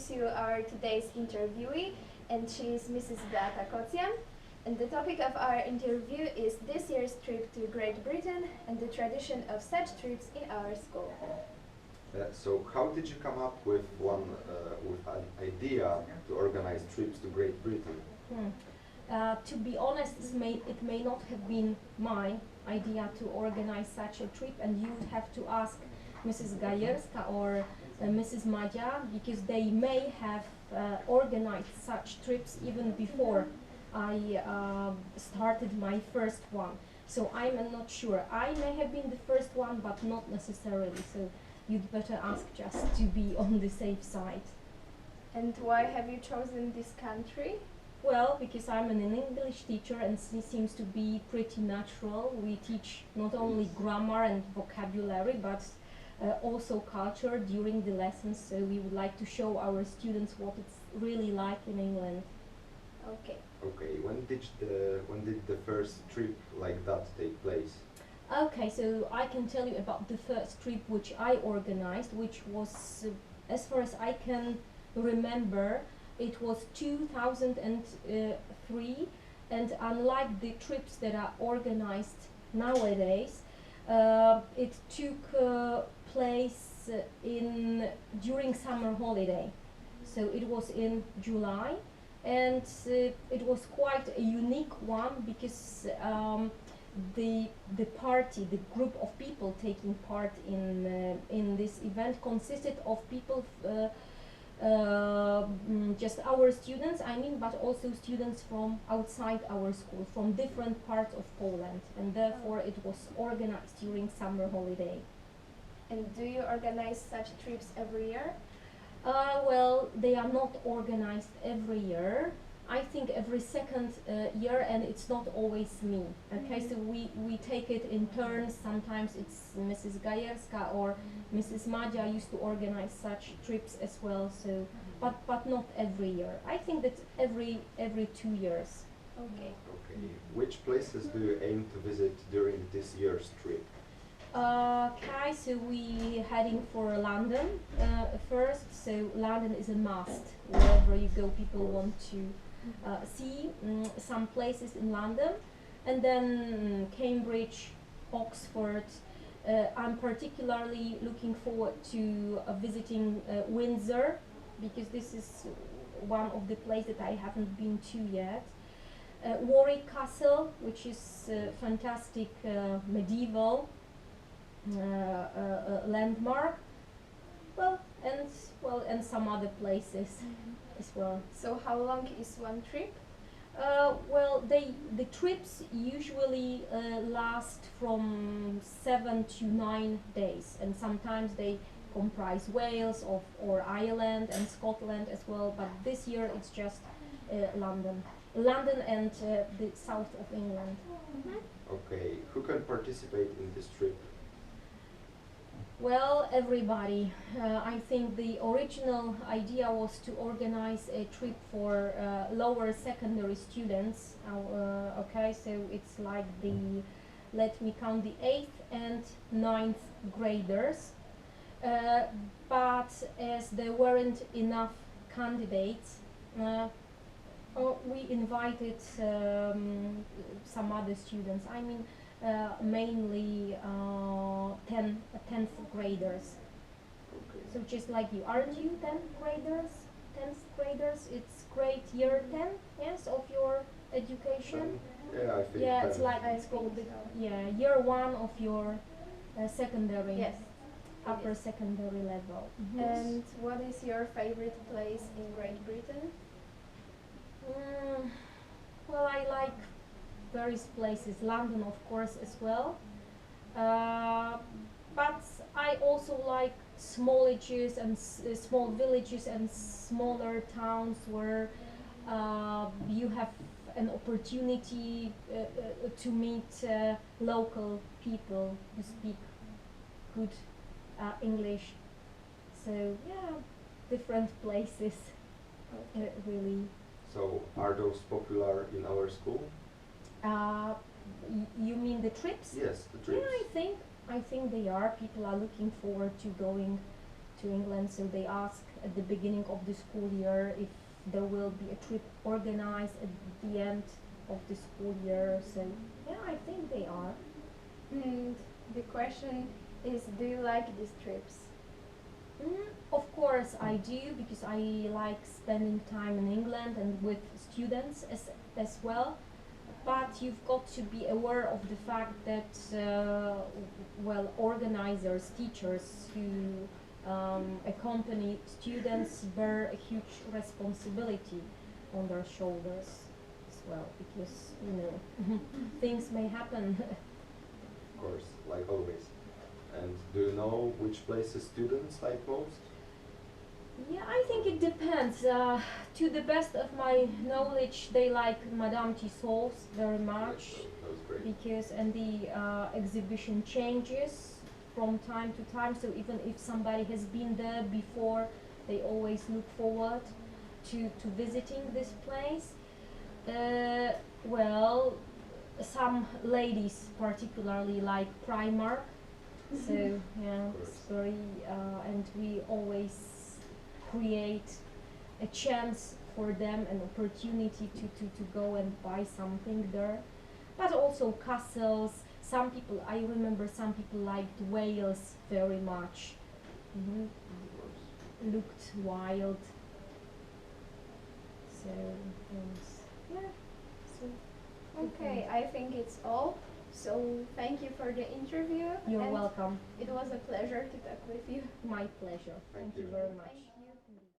introduce you our today's interviewee, and she is Mrs. Beata Kocjan. And the topic of our interview is this year's trip to Great Britain and the tradition of such trips in our school. So how did you come up with an idea to organize trips to Great Britain? To be honest, it may not have been my idea to organize such a trip, and you would have to ask Mrs. Gajerska or Mrs. Madzia, because they may have organized such trips even before I started my first one. So I'm not sure. I may have been the first one, but not necessarily. So you'd better ask just to be on the safe side. And why have you chosen this country? Well, because I'm an English teacher and it seems to be pretty natural. We teach not only grammar and vocabulary, but also culture during the lessons. So we would like to show our students what it's really like in England. Okay. Okay, when did the first trip like that take place? Okay, so I can tell you about the first trip which I organized, which was, as far as I can remember, it was 2003, and unlike the trips that are organized nowadays, it took place during summer holiday. So it was in July, and it was quite a unique one because the group of people taking part in this event consisted of people just our students, but also students from outside our school, from different parts of Poland, and therefore it was organized during summer holiday. And do you organize such trips every year? Well, they are not organized every year. I think every second year, and it's not always me. Okay, so we take it in turns. Sometimes it's Mrs. Gajerska or Mrs. Madzia used to organize such trips as well. So, but not every year. I think that every 2 years. Okay. Okay. Which places do you aim to visit during this year's trip? Okay, so we heading for London first. So London is a must. Wherever you go, people want to see some places in London, and then Cambridge, Oxford. I'm particularly looking forward to visiting Windsor, because this is one of the places that I haven't been to yet. Warwick Castle, which is fantastic medieval landmark. And some other places as well. So how long is one trip? Well, the trips usually last from 7 to 9 days, and sometimes they comprise Wales or Ireland and Scotland as well. But this year it's just London and the south of England. Okay, who can participate in this trip? Well, everybody. I think the original idea was to organize a trip for lower secondary students. Okay, so it's like let me count, the 8th and 9th graders. But as there weren't enough candidates, we invited some other students. Mainly 10th graders. Okay. So just like you, aren't you 10th graders? 10th graders, it's grade year 10, yes, of your education? Yeah, I think. Yeah, it's like it's called year 1 of your secondary. Yes. Upper secondary level. And what is your favorite place in Great Britain? Well, I like various places, London of course as well, but I also like small villages and smaller towns where you have an opportunity to meet local people who speak good English. So yeah, different places. Really. So are those popular in our school? You mean the trips? Yes, the trips. Yeah, I think they are. People are looking forward to going to England, so they ask at the beginning of the school year if there will be a trip organized at the end of the school year. So yeah, I think they are. And the question is, do you like these trips? Of course I do, because I like spending time in England and with students as well. But you've got to be aware of the fact that, well, organizers, teachers who accompany students bear a huge responsibility on their shoulders as well, because, you know, things may happen. Of course, like always. And do you know which places students like most? Yeah, I think it depends. To the best of my knowledge, they like Madame Tussauds very much, Yes, that was great. because and the exhibition changes from time to time. So even if somebody has been there before, they always look forward to visiting this place. Well, some ladies particularly like Primark. So yeah, Of it's course. very and we always create a chance for them, an opportunity to go and buy something there. But also castles. Some people, I remember some people liked Wales very much. Mhm. Of course. Looked wild. So yes, yeah. So Okay, I think it's all. So thank you for the interview. you're and welcome. It was a pleasure to talk with you. My pleasure. Thank Thank you you. very Thank much.